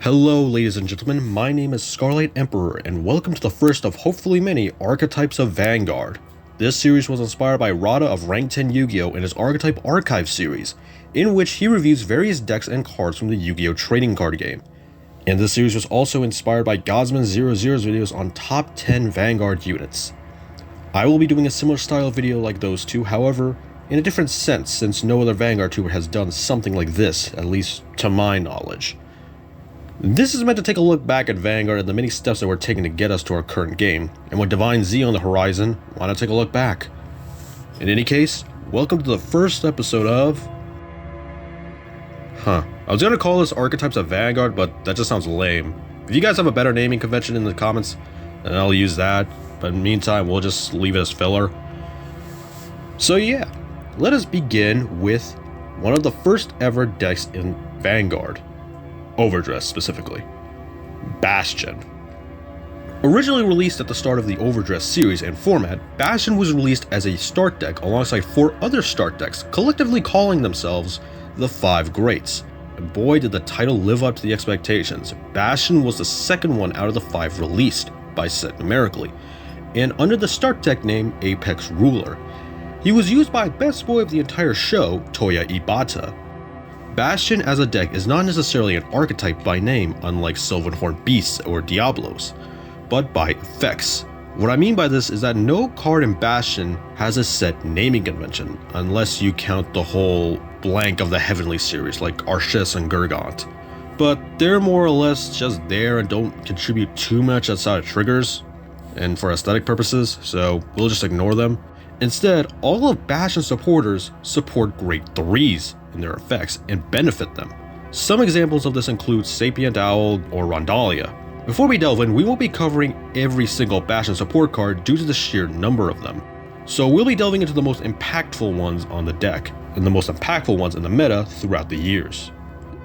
Hello ladies and gentlemen, my name is Scarlet Emperor and welcome to the first of hopefully many archetypes of Vanguard. This series was inspired by Rada of Rank 10 Yu-Gi-Oh! In his Archetype Archive series, in which he reviews various decks and cards from the Yu-Gi-Oh! Trading card game. And this series was also inspired by Godsman00's videos on top 10 Vanguard units. I will be doing a similar style video like those two, however, in a different sense since no other Vanguard tuber has done something like this, at least to my knowledge. This is meant to take a look back at Vanguard and the many steps that were taken to get us to our current game, and with Divine Z on the horizon, why not take a look back? In any case, welcome to the first episode of... I was gonna call this Archetypes of Vanguard, but that just sounds lame. If you guys have a better naming convention in the comments, then I'll use that, but in the meantime, we'll just leave it as filler. So yeah, let us begin with one of the first ever decks in Vanguard. Overdress specifically. Bastion. Originally released at the start of the Overdress series and format, Bastion was released as a start deck alongside 4 other start decks, collectively calling themselves the 5 Greats. And boy did the title live up to the expectations. Bastion was the second one out of the 5 released, by set numerically, and under the start deck name Apex Ruler. He was used by best boy of the entire show, Toya Ibata. Bastion as a deck is not necessarily an archetype by name, unlike Sylvanhorn Beasts or Diablos, but by effects. What I mean by this is that no card in Bastion has a set naming convention, unless you count the whole blank of the Heavenly series like Arches and Gurgant. But they're more or less just there and don't contribute too much outside of triggers, and for aesthetic purposes, so we'll just ignore them. Instead, all of Bastion's supporters support Great 3s in their effects and benefit them. Some examples of this include Sapient Owl or Rondalia. Before we delve in, we won't be covering every single Bastion support card due to the sheer number of them. So we'll be delving into the most impactful ones on the deck, and the most impactful ones in the meta throughout the years.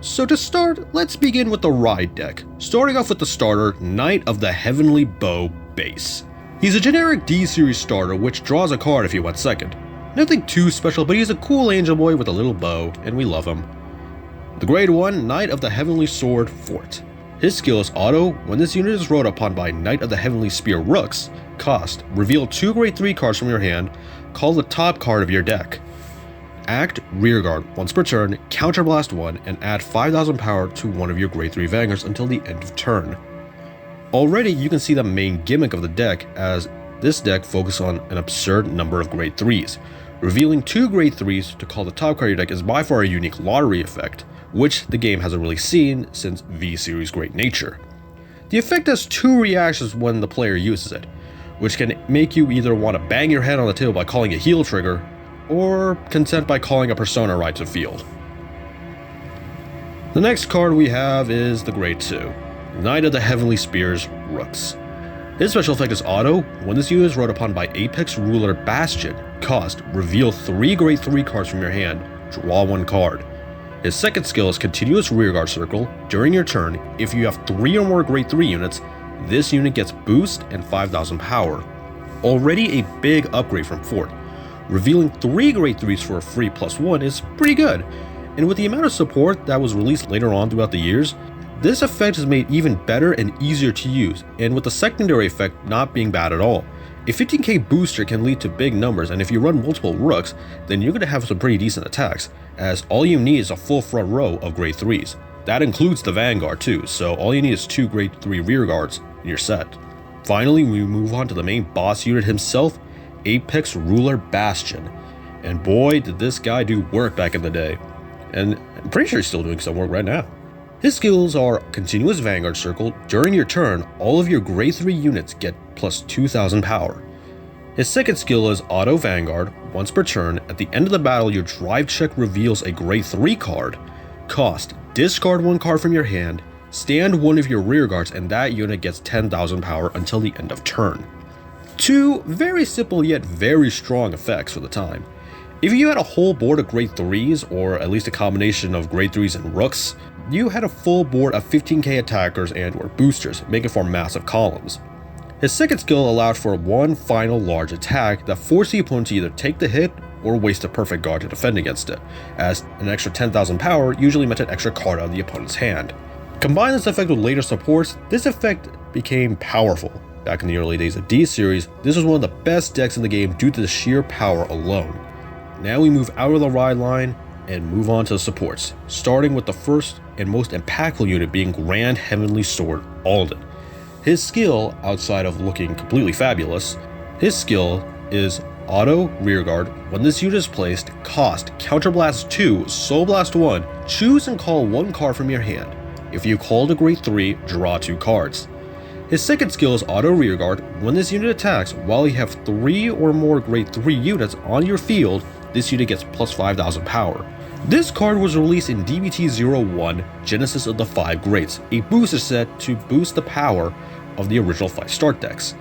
So to start, let's begin with the Ride deck, starting off with the starter, Knight of the Heavenly Bow base. He's a generic D-series starter which draws a card if he went second. Nothing too special, but he's a cool angel boy with a little bow, and we love him. The grade 1 Knight of the Heavenly Sword Fort. His skill is auto. When this unit is rode upon by Knight of the Heavenly Spear Rooks, cost, reveal 2 grade 3 cards from your hand, call the top card of your deck. Act Rearguard once per turn, counterblast 1, and add 5,000 power to one of your grade 3 Vanguards until the end of turn. Already you can see the main gimmick of the deck, as this deck focuses on an absurd number of grade 3s. Revealing 2 grade 3s to call the top card of your deck is by far a unique lottery effect, which the game hasn't really seen since V-Series' great nature. The effect has 2 reactions when the player uses it, which can make you either want to bang your head on the table by calling a heal trigger, or content by calling a persona right to field. The next card we have is the grade 2, Knight of the Heavenly Spears Rooks. His special effect is auto. When this unit is rode upon by Apex Ruler Bastion, cost, reveal 3 grade 3 cards from your hand, draw 1 card. His second skill is Continuous Rearguard Circle. During your turn, if you have 3 or more grade 3 units, this unit gets boost and 5,000 power. Already a big upgrade from Fort. Revealing 3 grade 3s for a free +1 is pretty good, and with the amount of support that was released later on throughout the years, this effect is made even better and easier to use, and with the secondary effect not being bad at all. A 15k booster can lead to big numbers, and if you run multiple Rooks, then you're going to have some pretty decent attacks, as all you need is a full front row of grade 3s. That includes the Vanguard too, so all you need is 2 grade 3 rear guards in your set. Finally, we move on to the main boss unit himself, Apex Ruler Bastion. And boy did this guy do work back in the day, and I'm pretty sure he's still doing some work right now. His skills are Continuous Vanguard Circle. During your turn, all of your grade 3 units get plus 2,000 power. His second skill is Auto Vanguard. Once per turn, at the end of the battle, your drive check reveals a grade 3 card. Cost, discard 1 card from your hand, stand one of your rear guards, and that unit gets 10,000 power until the end of turn. 2 very simple yet very strong effects for the time. If you had a whole board of grade 3s, or at least a combination of grade 3s and Rooks, you had a full board of 15k attackers and or boosters, making for massive columns. His second skill allowed for 1 final large attack that forced the opponent to either take the hit or waste a perfect guard to defend against it, as an extra 10,000 power usually meant an extra card out of the opponent's hand. Combine this effect with later supports, this effect became powerful. Back in the early days of D series, this was one of the best decks in the game due to the sheer power alone. Now we move out of the ride line and move on to the supports, starting with the first and most impactful unit being Grand Heavenly Sword Alden. His skill, outside of looking completely fabulous, his skill is Auto Rearguard. When this unit is placed, cost Counterblast 2, Soul Blast 1, choose and call one card from your hand. If you called a grade 3, draw 2 cards. His second skill is Auto Rearguard. When this unit attacks, while you have 3 or more grade 3 units on your field, this unit gets plus 5,000 power. This card was released in DBT-01, Genesis of the 5 Greats, a booster set to boost the power of the original 5 start decks.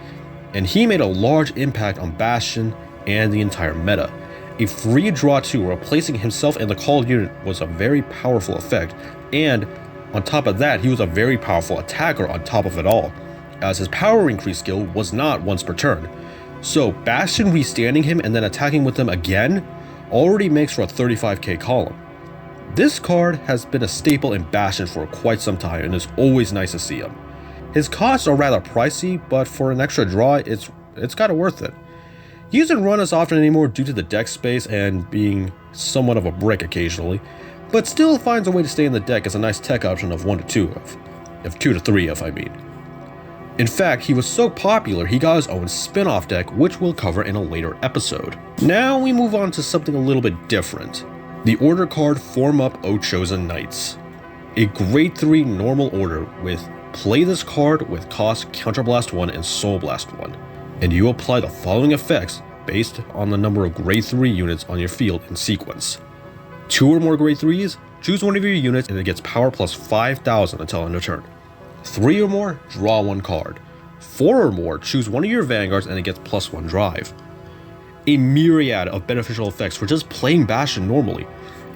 And he made a large impact on Bastion and the entire meta. A free draw 2 replacing himself and the called unit was a very powerful effect, and on top of that, he was a very powerful attacker on top of it all, as his power increase skill was not once per turn. So Bastion withstanding him and then attacking with him again already makes for a 35k column. This card has been a staple in Bastion for quite some time and it's always nice to see him. His costs are rather pricey, but for an extra draw, it's kinda worth it. He isn't run as often anymore due to the deck space and being somewhat of a brick occasionally, but still finds a way to stay in the deck as a nice tech option of 1 to 2 of 2 to 3 if I mean. In fact, he was so popular he got his own spin-off deck, which we'll cover in a later episode. Now we move on to something a little bit different. The order card Form Up O Chosen Knights. A grade 3 normal order with play this card with cost Counterblast 1 and Soul Blast 1, and you apply the following effects based on the number of grade 3 units on your field in sequence. 2 or more grade 3s, choose one of your units and it gets power plus 5,000 until end of turn. 3 or more, draw 1 card. 4 or more, choose one of your Vanguards and it gets plus 1 drive. A myriad of beneficial effects for just playing Bastion normally.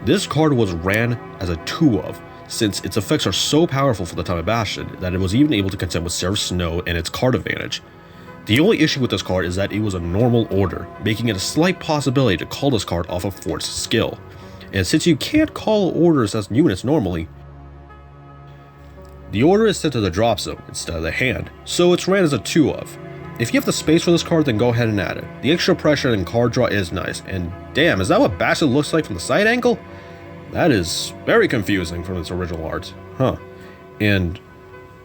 This card was ran as a 2 of, since its effects are so powerful for the time of Bastion that it was even able to contend with Seraph Snow and its card advantage. The only issue with this card is that it was a normal order, making it a slight possibility to call this card off of Fort's skill. And since you can't call orders as units normally, the order is sent to the drop zone instead of the hand, so it's ran as a 2 of. If you have the space for this card, then go ahead and add it. The extra pressure and card draw is nice, and damn, is that what Bastion looks like from the side angle? That is very confusing from its original art. Huh. And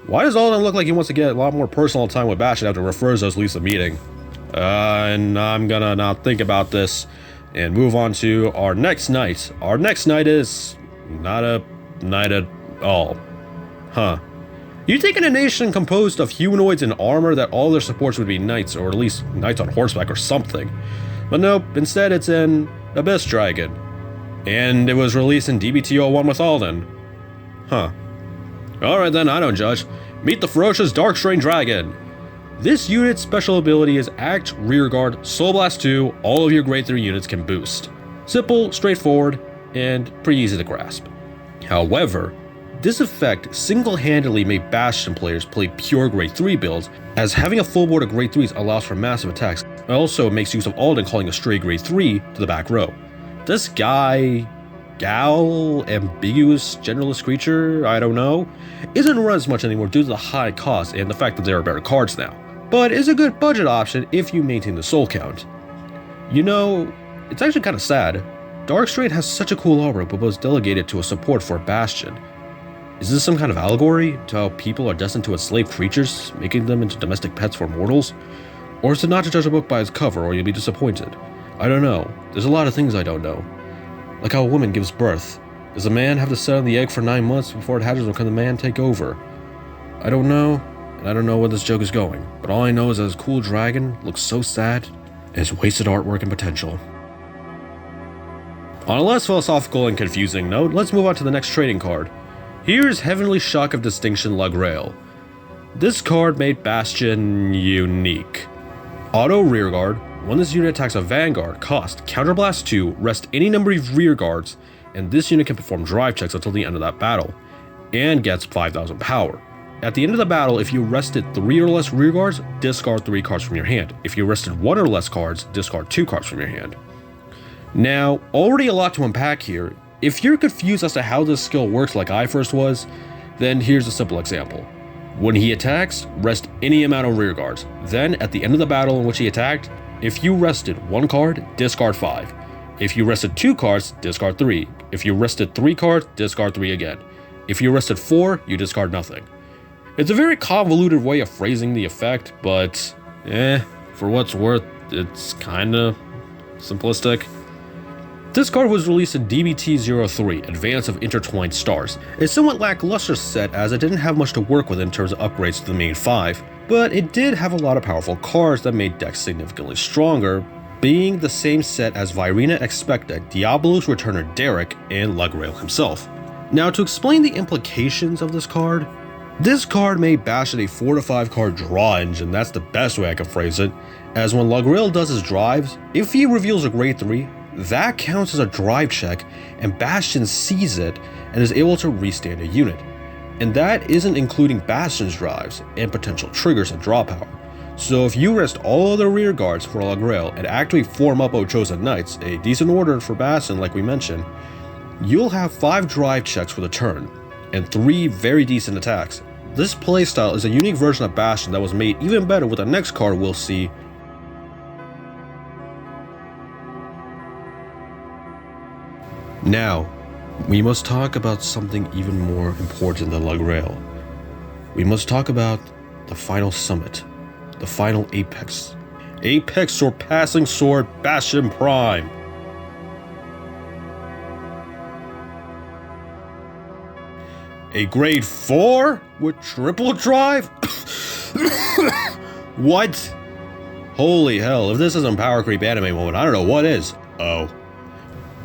why does Alden look like he wants to get a lot more personal time with Bastion after Refurzo's leaves the meeting? And I'm gonna now think about this and move on to our next knight. Our next knight is not a knight at all. Huh. You'd think in a nation composed of humanoids in armor that all their supports would be knights, or at least knights on horseback or something. But nope, instead it's an Abyss Dragon. And it was released in DBT-01 with Alden. Huh. Alright then, I don't judge. Meet the ferocious Dark Strain Dragon. This unit's special ability is Act, Rearguard, Soul Blast 2, all of your grade 3 units can boost. Simple, straightforward, and pretty easy to grasp. However, this effect single-handedly made Bastion players play pure grade 3 builds, as having a full board of grade 3s allows for massive attacks. It also makes use of Alden calling a stray grade 3 to the back row. This guy, gal, ambiguous generalist creature, I don't know, isn't run as much anymore due to the high cost and the fact that there are better cards now, but is a good budget option if you maintain the soul count. You know, it's actually kind of sad. Darkstrain has such a cool aura but was delegated to a support for Bastion. Is this some kind of allegory to how people are destined to enslave creatures, making them into domestic pets for mortals? Or is it not to judge a book by its cover or you'll be disappointed? I don't know. There's a lot of things I don't know. Like how a woman gives birth. Does a man have to sit on the egg for 9 months before it hatches, or can the man take over? I don't know, and I don't know where this joke is going, but all I know is that this cool dragon looks so sad and it's wasted artwork and potential. On a less philosophical and confusing note, let's move on to the next trading card. Here's Heavenly Shock of Distinction Lagrele. This card made Bastion unique. Auto Rearguard. When this unit attacks a Vanguard, cost Counterblast 2, rest any number of rear guards, and this unit can perform drive checks until the end of that battle, and gets 5,000 power. At the end of the battle, if you rested 3 or less rear guards, discard 3 cards from your hand. If you rested 1 or less cards, discard 2 cards from your hand. Now, already a lot to unpack here. If you're confused as to how this skill works like I first was, Then here's a simple example. When he attacks, rest any amount of rear guards. Then, at the end of the battle in which he attacked, if you rested 1 card, discard 5. If you rested 2 cards, discard 3. If you rested 3 cards, discard 3 again. If you rested 4, you discard nothing. It's a very convoluted way of phrasing the effect, but for what's worth, it's kinda simplistic. This card was released in DBT-03, Advance of Intertwined Stars. It's somewhat lackluster set as it didn't have much to work with in terms of upgrades to the main 5, but it did have a lot of powerful cards that made decks significantly stronger, being the same set as Virina Expecta, Diablo's Returner Derek, and Lagrele himself. Now to explain the implications of this card made Bastion a 4 to 5 card draw engine, that's the best way I can phrase it, as when Lagrele does his drives, if he reveals a grade 3, that counts as a drive check, and Bastion sees it and is able to restand a unit. And that isn't including Bastion's drives and potential triggers and draw power. So if you rest all other rear guards for Lagrele and activate 4 Muppo Chosen Knights, a decent order for Bastion like we mentioned, you'll have 5 drive checks for the turn, and 3 very decent attacks. This playstyle is a unique version of Bastion that was made even better with the next card we'll see. Now, we must talk about something even more important than Lagrele. We must talk about the final summit, the final apex. Apex Surpassing Sword Bastion Prime. A grade 4 with triple drive? What? Holy hell, if this isn't power creep anime moment, I don't know what is. Oh.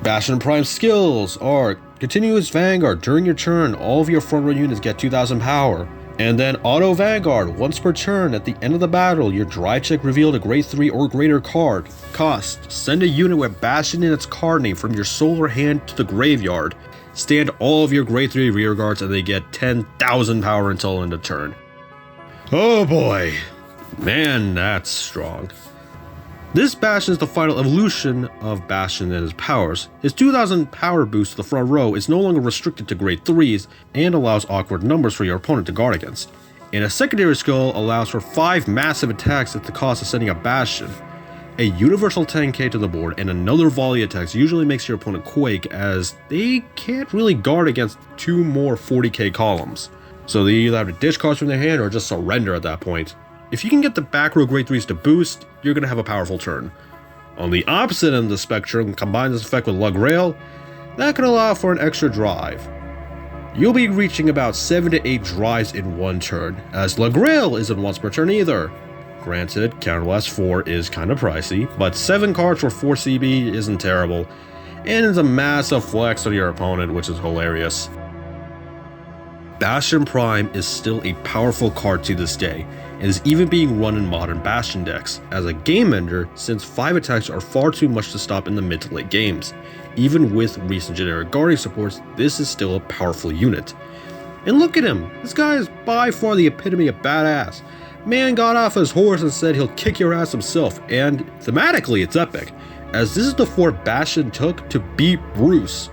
Bastion Prime skills are continuous Vanguard. During your turn, all of your front row units get 2000 power. And then auto Vanguard, once per turn at the end of the battle, your drive check revealed a grade 3 or greater card. Cost, send a unit with Bastion in its card name from your solar hand to the graveyard. Stand all of your grade 3 rear guards and they get 10,000 power until end of turn. Oh boy, man, that's strong. This Bastion is the final evolution of Bastion and his powers. His 2000 power boost to the front row is no longer restricted to grade 3s and allows awkward numbers for your opponent to guard against. And a secondary skill allows for 5 massive attacks at the cost of sending a Bastion. A universal 10k to the board and another volley attacks usually makes your opponent quake as they can't really guard against 2 more 40k columns. So they either have to ditch cards from their hand or just surrender at that point. If you can get the back row grade 3s to boost, you're going to have a powerful turn. On the opposite end of the spectrum, combine this effect with Lagrele, that can allow for an extra drive. You'll be reaching about 7 to 8 drives in one turn, as Lagrele isn't once per turn either. Granted, Counterblast 4 is kinda pricey, but 7 cards for 4 CB isn't terrible, and it's a massive flex on your opponent, which is hilarious. Bastion Prime is still a powerful card to this day, and is even being run in modern Bastion decks as a game ender since 5 attacks are far too much to stop in the mid to late games. Even with recent generic guarding supports, this is still a powerful unit. And look at him, this guy is by far the epitome of badass. Man got off his horse and said he'll kick your ass himself, and thematically it's epic, as this is the fort Bastion took to beat Bruce.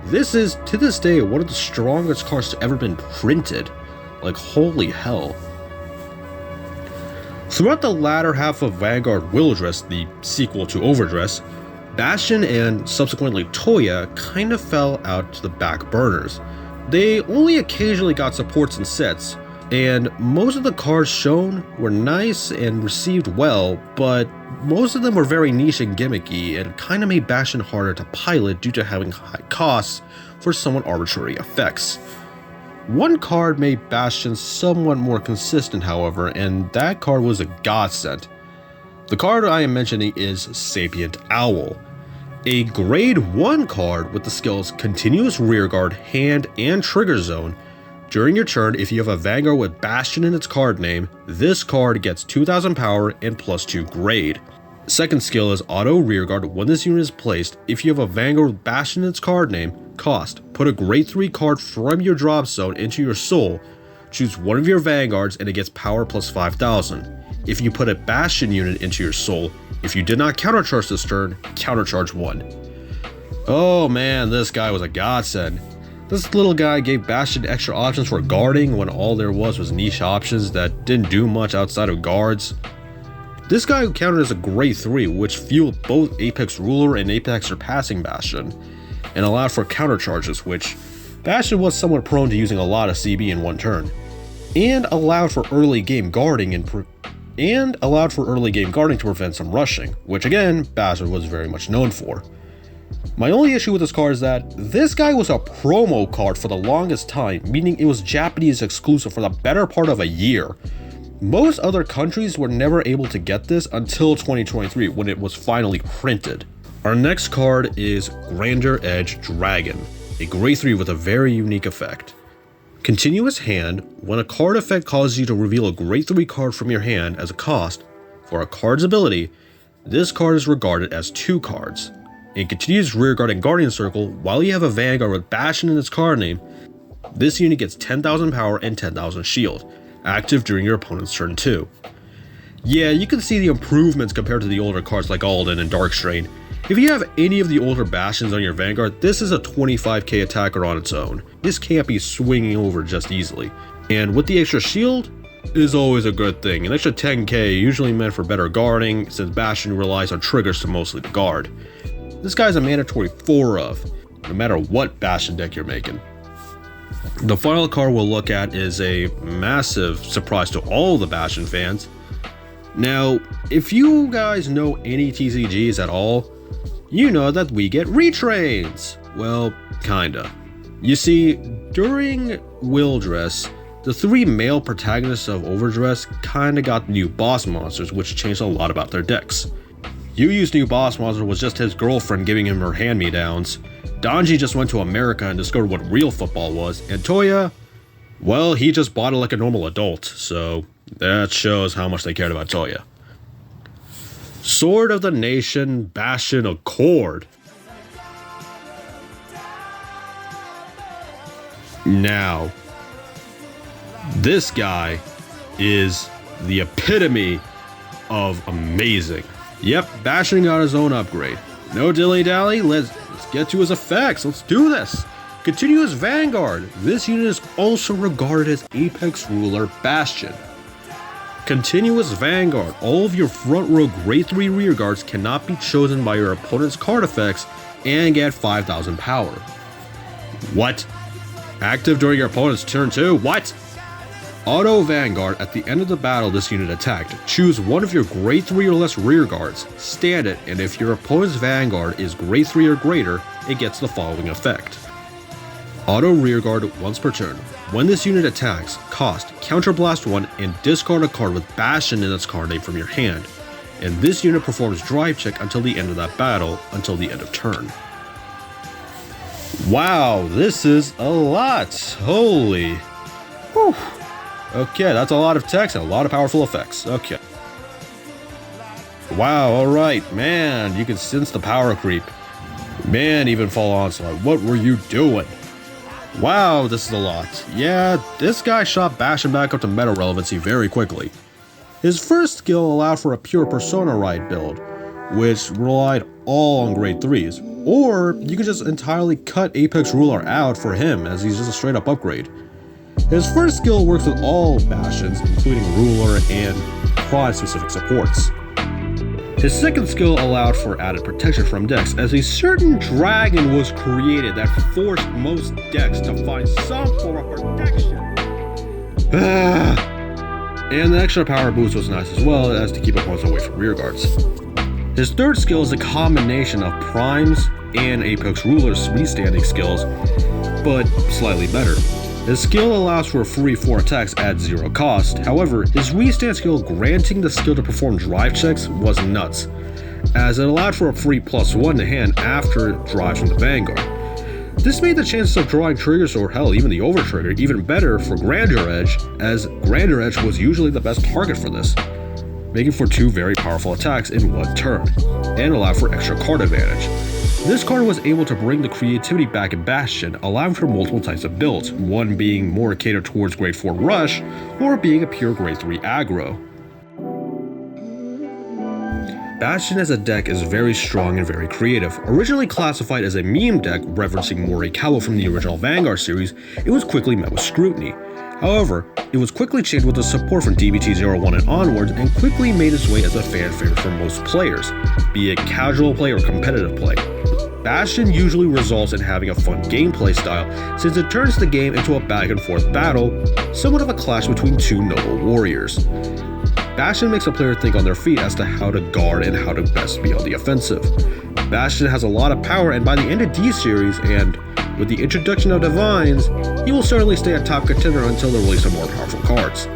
This is, to this day, one of the strongest cards to ever been printed. Like, holy hell. Throughout the latter half of Vanguard Willdress, the sequel to Overdress, Bastion and subsequently Toya kind of fell out to the back burners. They only occasionally got supports and sets, and most of the cards shown were nice and received well, but most of them were very niche and gimmicky and kind of made Bastion harder to pilot due to having high costs for somewhat arbitrary effects. One card made Bastion somewhat more consistent, however, and that card was a godsend. The card I am mentioning is Sapient Owl, a grade 1 card with the skills Continuous Rearguard, Hand, and Trigger Zone. During your turn, if you have a Vanguard with Bastion in its card name, this card gets 2000 power and +2 grade. Second skill is Auto Rearguard. When this unit is placed, if you have a Vanguard with Bastion in its card name, cost, put a grade 3 card from your drop zone into your soul, choose one of your Vanguards and it gets power +5000. If you put a Bastion unit into your soul, if you did not countercharge this turn, countercharge 1. Oh man, this guy was a godsend. This little guy gave Bastion extra options for guarding when all there was niche options that didn't do much outside of guards. This guy counted as a grade 3, which fueled both Apex Ruler and Apex Surpassing Bastion, and allowed for counter charges, which Bastion was somewhat prone to using a lot of CB in one turn, and allowed for early game guarding to prevent some rushing, which again, Bastion was very much known for. My only issue with this card is that this guy was a promo card for the longest time, meaning it was Japanese exclusive for the better part of a year. Most other countries were never able to get this until 2023 when it was finally printed. Our next card is Grandeur Edge Dragon, a grade 3 with a very unique effect. Continuous hand, when a card effect causes you to reveal a grade 3 card from your hand as a cost for a card's ability, this card is regarded as 2 cards. In continuous rearguard and guardian circle, while you have a Vanguard with Bastion in its card name, this unit gets 10,000 power and 10,000 shield, active during your opponent's turn 2. Yeah, you can see the improvements compared to the older cards like Alden and Darkstrain. If you have any of the older Bastions on your Vanguard, this is a 25k attacker on its own. This can't be swinging over just easily. And with the extra shield, is always a good thing. An extra 10k usually meant for better guarding, since Bastion relies on triggers to mostly the guard. This guy's a mandatory 4 of, no matter what Bastion deck you're making. The final card we'll look at is a massive surprise to all the Bastion fans. Now, if you guys know any TCGs at all, you know that we get retrains. Well, kinda. You see, during Wildress, the 3 male protagonists of Overdress kinda got new boss monsters, which changed a lot about their decks. Yu's new boss monster was just his girlfriend giving him her hand-me-downs. Donji just went to America and discovered what real football was, and Toya, well, he just bought it like a normal adult, so that shows how much they cared about Toya. Sword of the Nation Bastion Accord. Now, this guy is the epitome of amazing. Yep, Bastion got his own upgrade. No dilly-dally, let's get to his effects. Let's do this. Continuous Vanguard. This unit is also regarded as Apex Ruler Bastion. Continuous Vanguard. All of your front row grade 3 rearguards cannot be chosen by your opponent's card effects and get 5,000 power. What? Active during your opponent's turn 2? What? Auto Vanguard. At the end of the battle this unit attacked, choose one of your grade 3 or less rearguards, stand it, and if your opponent's Vanguard is grade 3 or greater, it gets the following effect. Auto Rearguard once per turn. When this unit attacks, cost Counterblast 1 and discard a card with Bastion in its card name from your hand, and this unit performs Drive Check until the end of that battle, until the end of turn. Wow, this is a lot. Holy. Whew. Okay, that's a lot of text and a lot of powerful effects. Okay. Wow, alright, man, you can sense the power creep. Man, even Fall Onslaught, what were you doing? Wow, this is a lot. Yeah, this guy shot Bastion back up to meta relevancy very quickly. His first skill allowed for a pure Persona Ride build, which relied all on grade 3s, or you could just entirely cut Apex Ruler out for him as he's just a straight up upgrade. His first skill works with all Bastions, including Ruler and Prime specific supports. His second skill allowed for added protection from decks, as a certain dragon was created that forced most decks to find some form of protection. And the extra power boost was nice as well, as to keep opponents away from rearguards. His third skill is a combination of Primes and Apex Ruler's freestanding skills, but slightly better. His skill allows for a free 4 attacks at 0 cost, however, his restand skill granting the skill to perform drive checks was nuts, as it allowed for a free +1 to hand after drives from the Vanguard. This made the chances of drawing triggers, or hell, even the overtrigger, even better for Grandeur Edge, as Grandeur Edge was usually the best target for this, making for 2 very powerful attacks in 1 turn, and allow for extra card advantage. This card was able to bring the creativity back in Bastion, allowing for multiple types of builds, one being more catered towards grade 4 rush, or being a pure grade 3 aggro. Bastion as a deck is very strong and very creative. Originally classified as a meme deck referencing Morikawa from the original Vanguard series, it was quickly met with scrutiny. However, it was quickly changed with the support from DBT01 and onwards and quickly made its way as a fan favorite for most players, be it casual play or competitive play. Bastion usually results in having a fun gameplay style since it turns the game into a back and forth battle, somewhat of a clash between two noble warriors. Bastion makes a player think on their feet as to how to guard and how to best be on the offensive. Bastion has a lot of power, and by the end of D series and with the introduction of Divines, he will certainly stay a top contender until the release of more powerful cards.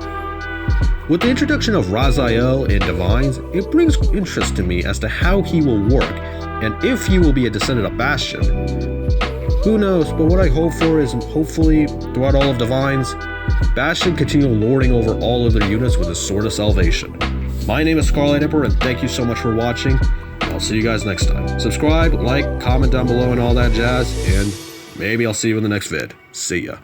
With the introduction of Raziel and Divines, it brings interest to me as to how he will work and if he will be a descendant of Bastion. Who knows, but what I hope for is hopefully throughout all of Divines, Bastion continue lording over all of their units with his Sword of Salvation. My name is Scarlet Emperor, and thank you so much for watching. I'll see you guys next time. Subscribe, like, comment down below and all that jazz, and maybe I'll see you in the next vid. See ya.